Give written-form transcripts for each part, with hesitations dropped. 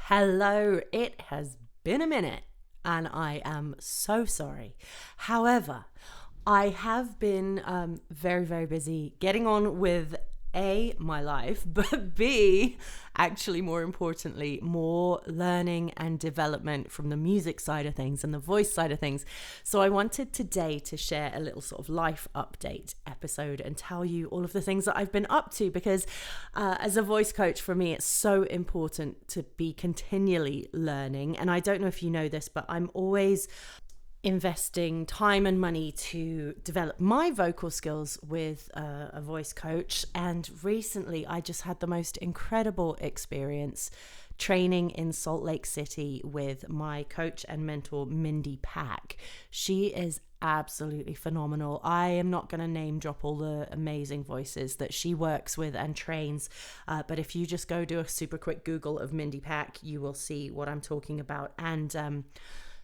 Hello, it has been a minute and I am so sorry. However, I have been very, very busy getting on with A, my life, but B, actually more importantly, more learning and development from the music side of things and the voice side of things. So I wanted today to share a little sort of life update episode and tell you all of the things that I've been up to because as a voice coach, for me, it's so important to be continually learning. And I don't know if you know this, but I'm always investing time and money to develop my vocal skills with a voice coach. And recently I just had the most incredible experience training in Salt Lake City with my coach and mentor, Mindy Pack. She is absolutely phenomenal. I am not going to name drop all the amazing voices that she works with and trains, but if you just go do a super quick Google of Mindy Pack, you will see what I'm talking about. And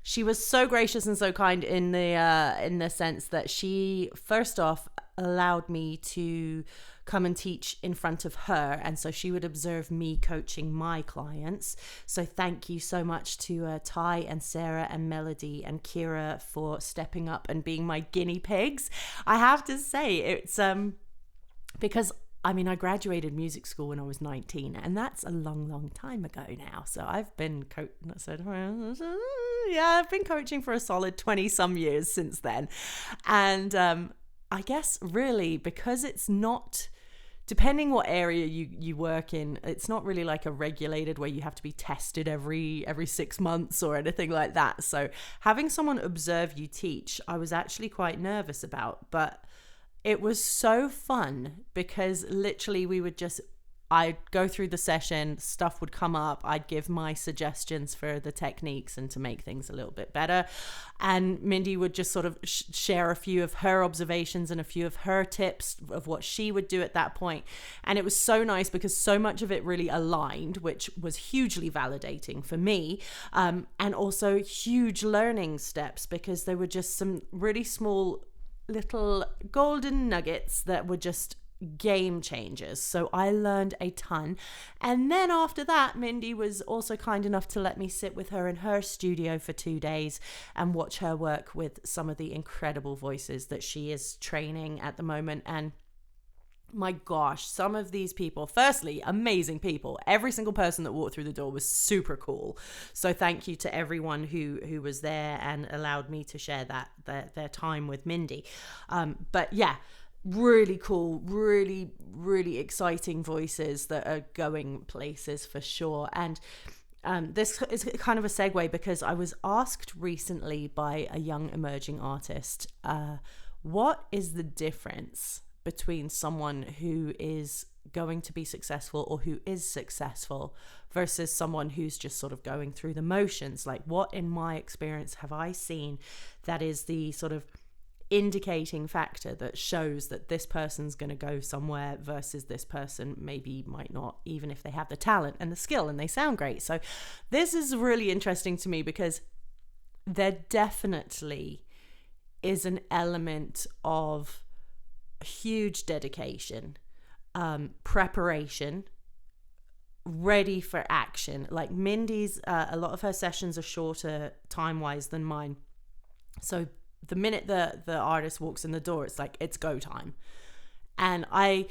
she was so gracious and so kind in the sense that she first off allowed me to come and teach in front of her, and so she would observe me coaching my clients. So thank you so much to Ty and Sarah and Melody and Kira for stepping up and being my guinea pigs. I have to say it's because I graduated music school when I was 19, and that's a long, long time ago now. So I've been I've been coaching for a solid 20 some years since then. And I guess really because it's not, depending what area you work in, it's not really like a regulated where you have to be tested every 6 months or anything like that. So having someone observe you teach, I was actually quite nervous about, but it was so fun because literally I'd go through the session, stuff would come up, I'd give my suggestions for the techniques and to make things a little bit better. And Mindy would just sort of share a few of her observations and a few of her tips of what she would do at that point. And it was so nice because so much of it really aligned, which was hugely validating for me. And also huge learning steps because there were just some really small little golden nuggets that were just game changers. So I learned a ton. And then after that, Mindy was also kind enough to let me sit with her in her studio for 2 days and watch her work with some of the incredible voices that she is training at the moment. And my gosh, some of these people, firstly, amazing people. Every single person that walked through the door was super cool. So thank you to everyone who was there and allowed me to share their time with Mindy. But yeah, really cool, really, really exciting voices that are going places for sure. And this is kind of a segue because I was asked recently by a young emerging artist, what is the difference between someone who is going to be successful or who is successful versus someone who's just sort of going through the motions? Like, what in my experience have I seen that is the sort of indicating factor that shows that this person's going to go somewhere versus this person maybe might not, even if they have the talent and the skill and they sound great? So this is really interesting to me because there definitely is an element of huge dedication, preparation, ready for action. Like Mindy's, a lot of her sessions are shorter time-wise than mine. So the minute the artist walks in the door, it's like, it's go time. And I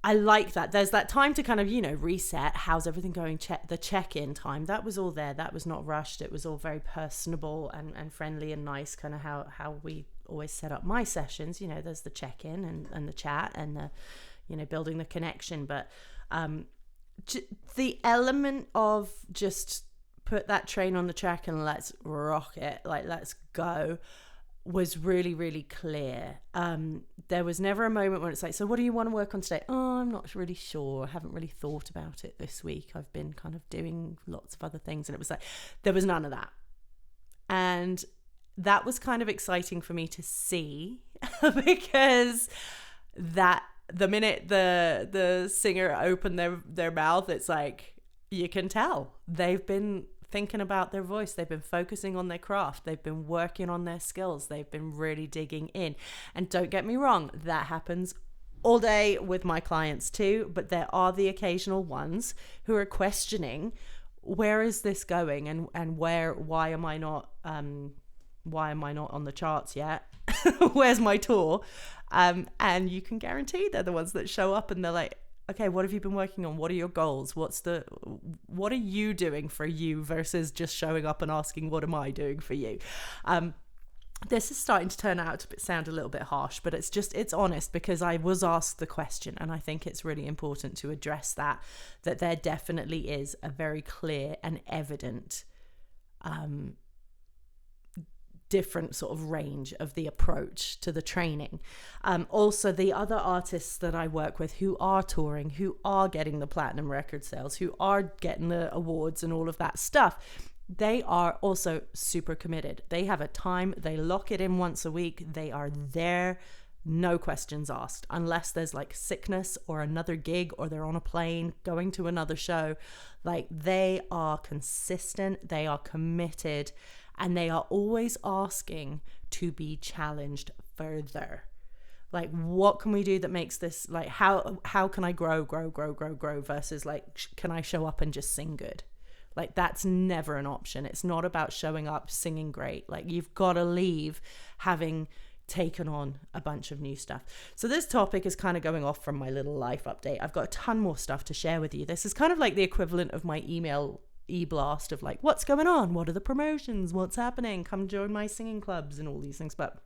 like that. There's that time to kind of, reset. How's everything going? The check-in time. That was all there. That was not rushed. It was all very personable and friendly and nice, kind of how we always set up my sessions. There's the check-in and the chat and the, building the connection. But the element of just put that train on the track and let's rock it, like let's go, was really, really clear. There was never a moment when it's like, so what do you want to work on today? Oh, I'm not really sure. I haven't really thought about it this week. I've been kind of doing lots of other things. And it was like, there was none of that. And that was kind of exciting for me to see because that the minute the singer opened their mouth, it's like, you can tell they've been thinking about their voice. They've been focusing on their craft. They've been working on their skills. They've been really digging in. And don't get me wrong, that happens all day with my clients too, but there are the occasional ones who are questioning where is this going, and why am I not on the charts yet? Where's my tour? And you can guarantee they're the ones that show up and they're like, okay, what have you been working on? What are your goals? What are you doing for you versus just showing up and asking, what am I doing for you? This is starting to turn out to sound a little bit harsh, but it's honest, because I was asked the question, and I think it's really important to address that there definitely is a very clear and evident different sort of range of the approach to the training. Also, the other artists that I work with who are touring, who are getting the platinum record sales, who are getting the awards and all of that stuff, they are also super committed. They have a time, they lock it in once a week, they are there, no questions asked, unless there's like sickness or another gig, or they're on a plane going to another show. Like, they are consistent, they are committed, and they are always asking to be challenged further. Like, what can we do that makes this, like, how can I grow versus like, can I show up and just sing good? Like, that's never an option. It's not about showing up, singing great. Like, you've got to leave having taken on a bunch of new stuff. So this topic is kind of going off from my little life update. I've got a ton more stuff to share with you. This is kind of like the equivalent of my email e-blast of like, what's going on? What are the promotions? What's happening? Come join my singing clubs and all these things. But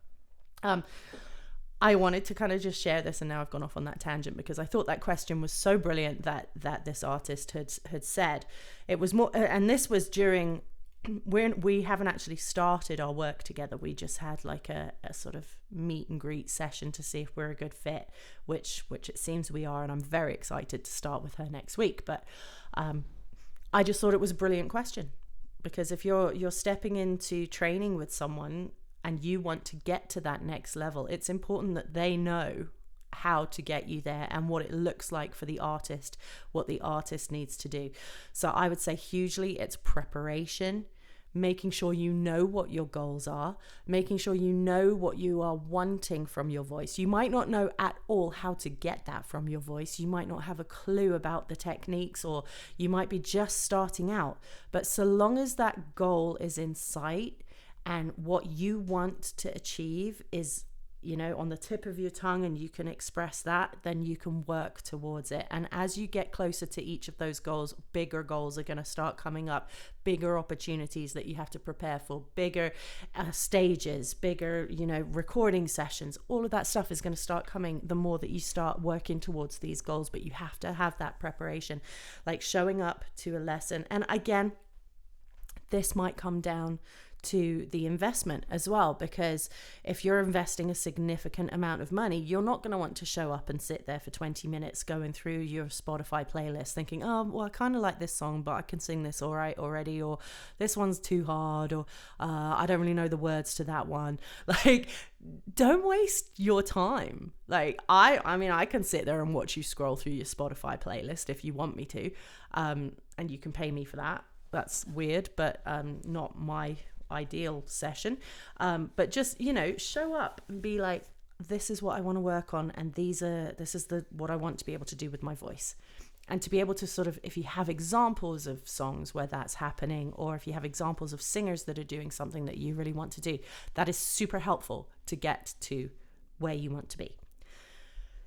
I wanted to kind of just share this, and now I've gone off on that tangent because I thought that question was so brilliant that this artist had said. It was more, and this was during when we haven't actually started our work together. We just had like a sort of meet and greet session to see if we're a good fit, which it seems we are, and I'm very excited to start with her next week. But I just thought it was a brilliant question, because if you're stepping into training with someone and you want to get to that next level, it's important that they know how to get you there and what it looks like for the artist, what the artist needs to do. So I would say hugely it's preparation, making sure you know what your goals are, making sure you know what you are wanting from your voice. You might not know at all how to get that from your voice. You might not have a clue about the techniques, or you might be just starting out. But so long as that goal is in sight and what you want to achieve is, you know, on the tip of your tongue, and you can express that, then you can work towards it. And as you get closer to each of those goals, bigger goals are going to start coming up, bigger opportunities that you have to prepare for, bigger stages, bigger, you know, recording sessions. All of that stuff is going to start coming the more that you start working towards these goals. But you have to have that preparation, like showing up to a lesson. And again, this might come down to the investment as well, because if you're investing a significant amount of money, you're not going to want to show up and sit there for 20 minutes going through your Spotify playlist thinking, oh, well, I kind of like this song, but I can sing this all right already, or this one's too hard, or I don't really know the words to that one. Like, don't waste your time. Like, I mean, I can sit there and watch you scroll through your Spotify playlist if you want me to, and you can pay me for that. That's weird, but not my ideal session. But just, you know, show up and be like, this is what I want to work on, and this is what I want to be able to do with my voice. And to be able to sort of, if you have examples of songs where that's happening, or if you have examples of singers that are doing something that you really want to do, that is super helpful to get to where you want to be.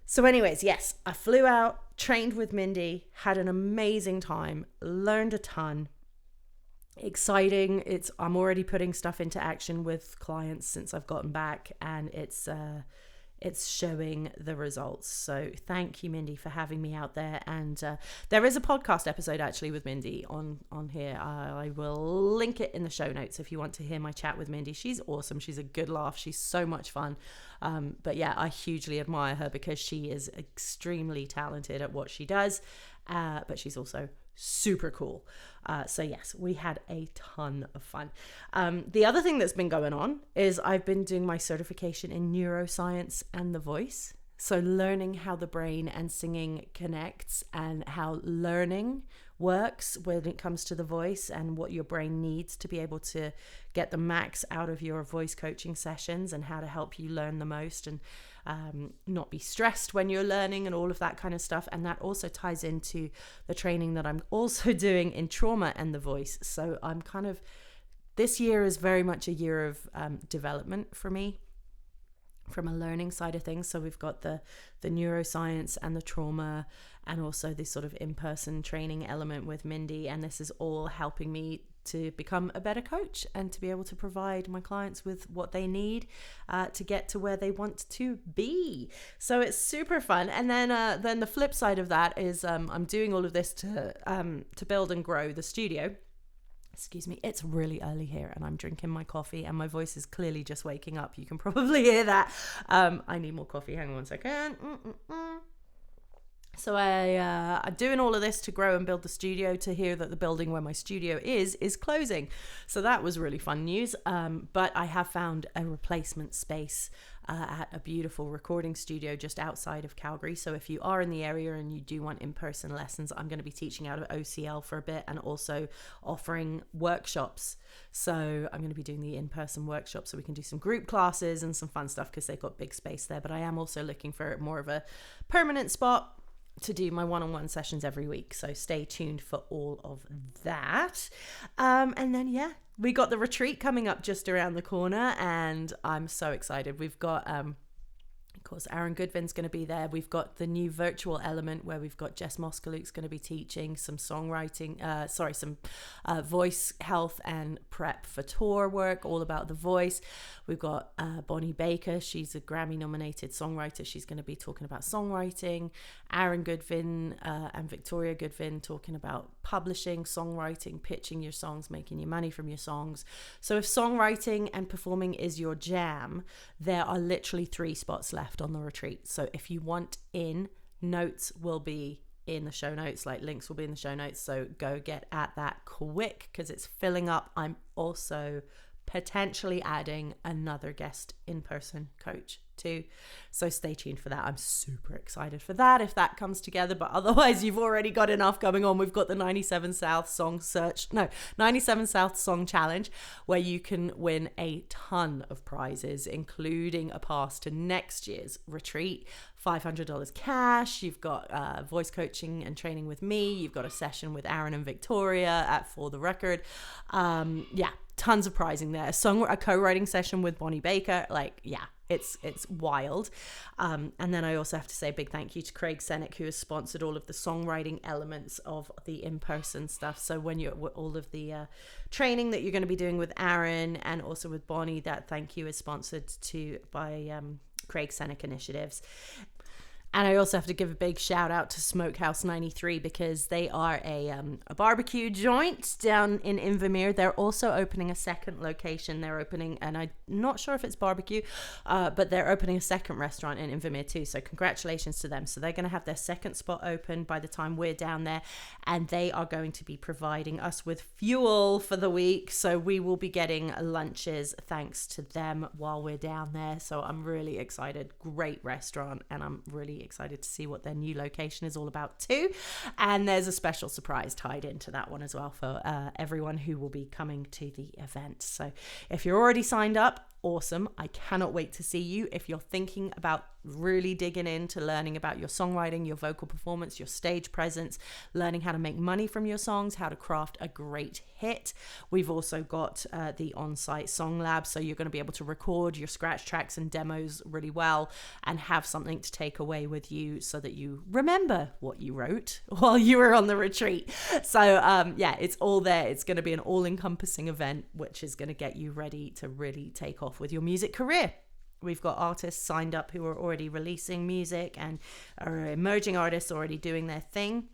So anyways, yes, I flew out, trained with Mindy, had an amazing time, learned a ton. Exciting. I'm already putting stuff into action with clients since I've gotten back, and it's showing the results. So thank you, Mindy, for having me out there. And there is a podcast episode actually with Mindy on here. I will link it in the show notes if you want to hear my chat with Mindy. She's awesome. She's a good laugh. She's so much fun. But yeah, I hugely admire her because she is extremely talented at what she does, but she's also super cool. So yes, we had a ton of fun. The other thing that's been going on is I've been doing my certification in neuroscience and the voice. So learning how the brain and singing connects, and how learning works when it comes to the voice, and what your brain needs to be able to get the max out of your voice coaching sessions, and how to help you learn the most, and not be stressed when you're learning, and all of that kind of stuff. And that also ties into the training that I'm also doing in trauma and the voice. So I'm kind of, this year is very much a year of development for me from a learning side of things. So we've got the neuroscience and the trauma, and also this sort of in-person training element with Mindy, and this is all helping me to become a better coach and to be able to provide my clients with what they need to get to where they want to be. So it's super fun. And then the flip side of that is I'm doing all of this to build and grow the studio. Excuse me, it's really early here and I'm drinking my coffee and my voice is clearly just waking up. You can probably hear that. I need more coffee. Hang on one second. So I'm doing all of this to grow and build the studio, to hear that the building where my studio is closing. So that was really fun news. But I have found a replacement space at a beautiful recording studio just outside of Calgary. So if you are in the area and you do want in-person lessons, I'm going to be teaching out of OCL for a bit and also offering workshops. So I'm going to be doing the in-person workshops so we can do some group classes and some fun stuff because they've got big space there. But I am also looking for more of a permanent spot to do my one-on-one sessions every week. So stay tuned for all of that. And then, yeah, we got the retreat coming up just around the corner and I'm so excited. We've got, of course, Aaron Goodvin's going to be there. We've got the new virtual element where we've got Jess Moskaluk's going to be teaching some songwriting, some voice health and prep for tour work, all about the voice. We've got Bonnie Baker. She's a Grammy-nominated songwriter. She's going to be talking about songwriting. Aaron Goodvin and Victoria Goodvin talking about publishing, songwriting, pitching your songs, making your money from your songs. So if songwriting and performing is your jam, there are literally 3 spots left on the retreat. So if you want in, notes will be in the show notes, like links will be in the show notes. So go get at that quick because it's filling up. I'm also potentially adding another guest in-person coach too. So stay tuned for that. I'm super excited for that if that comes together. But otherwise, you've already got enough going on. We've got the 97 South Song Challenge, where you can win a ton of prizes, including a pass to next year's retreat, $500 cash. You've got voice coaching and training with me. You've got a session with Aaron and Victoria at For the Record. Tons of prizing there. A co-writing session with Bonnie Baker. It's wild. And then I also have to say a big thank you to Craig Sennick, who has sponsored all of the songwriting elements of the in-person stuff. So when you're all of the training that you're going to be doing with Aaron and also with Bonnie, that thank you is sponsored by Craig Sennick Initiatives. And I also have to give a big shout out to Smokehouse 93 because they are a barbecue joint down in Invermere. They're also opening a second location. They're opening, and I'm not sure if it's barbecue, but they're opening a second restaurant in Invermere too. So congratulations to them. So they're going to have their second spot open by the time we're down there, and they are going to be providing us with fuel for the week. So we will be getting lunches thanks to them while we're down there. So I'm really excited. Great restaurant, and I'm really excited to see what their new location is all about too. And there's a special surprise tied into that one as well for everyone who will be coming to the event. So if you're already signed up, awesome. I cannot wait to see you. If you're thinking about really digging into learning about your songwriting, your vocal performance, your stage presence, learning how to make money from your songs, how to craft a great hit, we've also got the on-site song lab. So you're going to be able to record your scratch tracks and demos really well and have something to take away with you so that you remember what you wrote while you were on the retreat. So it's all there. It's going to be an all-encompassing event, which is going to get you ready to really take off with your music career. We've got artists signed up who are already releasing music and are emerging artists already doing their thing.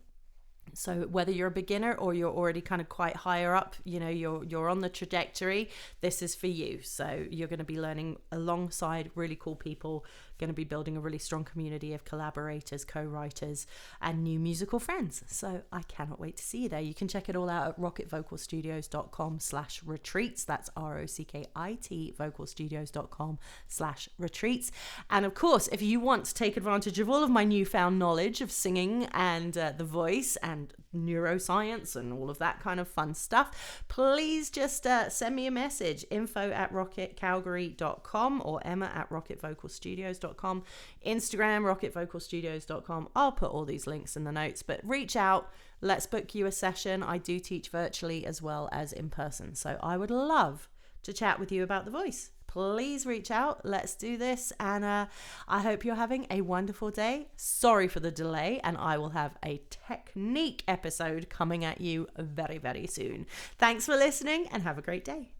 So whether you're a beginner or you're already kind of quite higher up, you're on the trajectory, this is for you. So you're going to be learning alongside really cool people going to be building a really strong community of collaborators, co-writers, and new musical friends. So I cannot wait to see you there. You can check it all out at rockitvocalstudios.com/retreats. That's ROCKIT vocalstudios.com/retreats. And of course, if you want to take advantage of all of my newfound knowledge of singing and the voice and neuroscience and all of that kind of fun stuff, please just send me a message, info@rocketcalgary.com or emma@rockitvocalstudios.com, Instagram rockitvocalstudios.com. I'll put all these links in the notes, but reach out. Let's book you a session. I do teach virtually as well as in person, so I would love to chat with you about the voice. Please reach out. Let's do this. And I hope you're having a wonderful day. Sorry for the delay. And I will have a technique episode coming at you very, very soon. Thanks for listening and have a great day.